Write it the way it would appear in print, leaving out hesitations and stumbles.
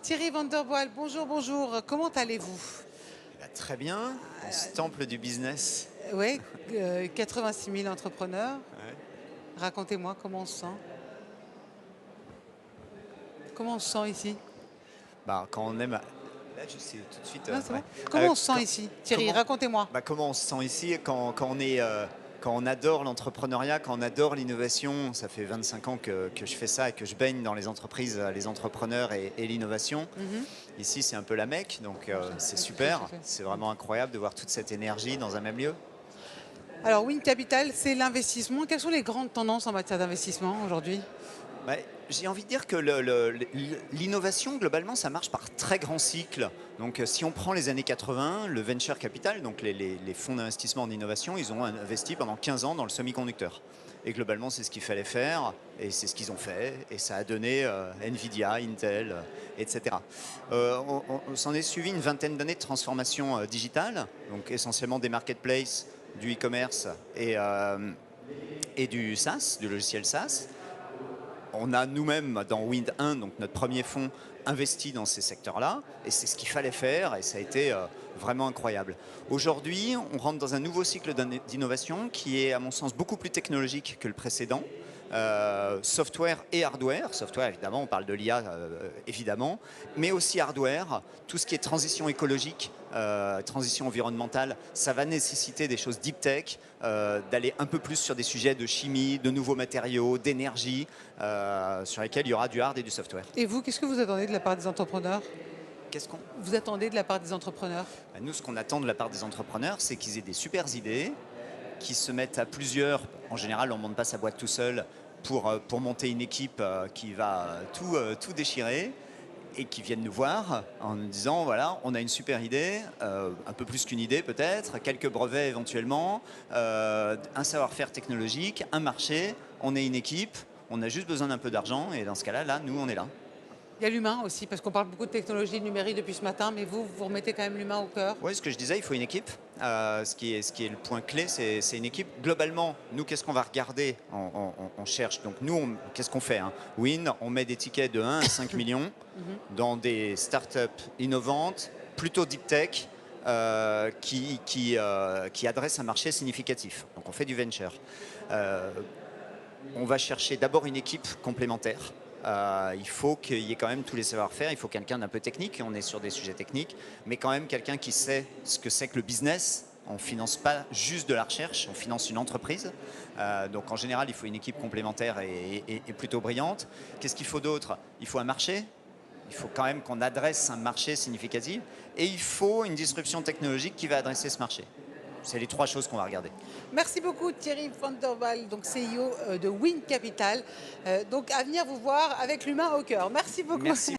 Thierry van der Boel, bonjour, bonjour. Comment allez-vous? Très bien, on se temple du business. Oui, 86 000 entrepreneurs. Ouais. Racontez-moi comment on se sent. Comment on se sent ici? Quand on aime... Là, je sais tout de suite... Non, c'est ouais. bon. Comment on se sent ici? Thierry, racontez-moi. Comment on se sent ici quand on adore l'entrepreneuriat, quand on adore l'innovation. Ça fait 25 ans que je fais ça et que je baigne dans les entreprises, les entrepreneurs et l'innovation. Ici, c'est un peu la Mecque, donc c'est super. C'est vraiment incroyable de voir toute cette énergie dans un même lieu. Alors, Win Capital, c'est l'investissement. Quelles sont les grandes tendances en matière d'investissement aujourd'hui? J'ai envie de dire que l'innovation, globalement, ça marche par très grands cycles. Donc, si on prend les années 80, le venture capital, donc les fonds d'investissement en innovation, ils ont investi pendant 15 ans dans le semi-conducteur. Et globalement, c'est ce qu'il fallait faire, et c'est ce qu'ils ont fait, et ça a donné Nvidia, Intel, etc. On s'en est suivi une vingtaine d'années de transformation digitale, donc essentiellement des marketplaces, du e-commerce et du SaaS, du logiciel SaaS. On a nous-mêmes, dans Wind 1, donc notre premier fonds, investi dans ces secteurs-là, et c'est ce qu'il fallait faire, et ça a été vraiment incroyable. Aujourd'hui, on rentre dans un nouveau cycle d'innovation qui est, à mon sens, beaucoup plus technologique que le précédent. Software et hardware. Software, évidemment, on parle de l'IA, évidemment, mais aussi hardware. Tout ce qui est transition écologique, transition environnementale, ça va nécessiter des choses deep tech, d'aller un peu plus sur des sujets de chimie, de nouveaux matériaux, d'énergie, sur lesquels il y aura du hard et du software. Et vous, qu'est-ce que vous attendez de la part des entrepreneurs? Qu'est-ce qu'on... Vous attendez de la part des entrepreneurs? Nous, ce qu'on attend de la part des entrepreneurs, c'est qu'ils aient des super idées, qui se mettent à plusieurs. En général, on ne monte pas sa boîte tout seul pour monter une équipe qui va tout déchirer, et qui viennent nous voir en nous disant, voilà, on a une super idée, un peu plus qu'une idée peut-être, quelques brevets éventuellement, un savoir-faire technologique, un marché, on est une équipe, on a juste besoin d'un peu d'argent, et dans ce cas-là, nous, on est là. Il y a l'humain aussi, parce qu'on parle beaucoup de technologie numérique depuis ce matin, mais vous remettez quand même l'humain au cœur. Oui, ce que je disais, il faut une équipe. Ce qui est le point clé, c'est une équipe. Globalement, nous, qu'est-ce qu'on va regarder? On cherche. Donc nous, qu'est-ce qu'on fait, hein? Win, on met des tickets de 1 à 5 millions dans des startups innovantes, plutôt deep tech, qui adressent un marché significatif. Donc on fait du venture. On va chercher d'abord une équipe complémentaire. Il faut qu'il y ait quand même tous les savoir-faire, il faut quelqu'un d'un peu technique, on est sur des sujets techniques, mais quand même quelqu'un qui sait ce que c'est que le business. On ne finance pas juste de la recherche, on finance une entreprise. Donc en général, il faut une équipe complémentaire et plutôt brillante. Qu'est-ce qu'il faut d'autre? Il faut un marché. Il faut quand même qu'on adresse un marché significatif. Et il faut une disruption technologique qui va adresser ce marché. C'est les trois choses qu'on va regarder. Merci beaucoup Thierry van der Boel, donc CEO de Win Capital. Donc à venir vous voir avec l'humain au cœur. Merci beaucoup. Merci.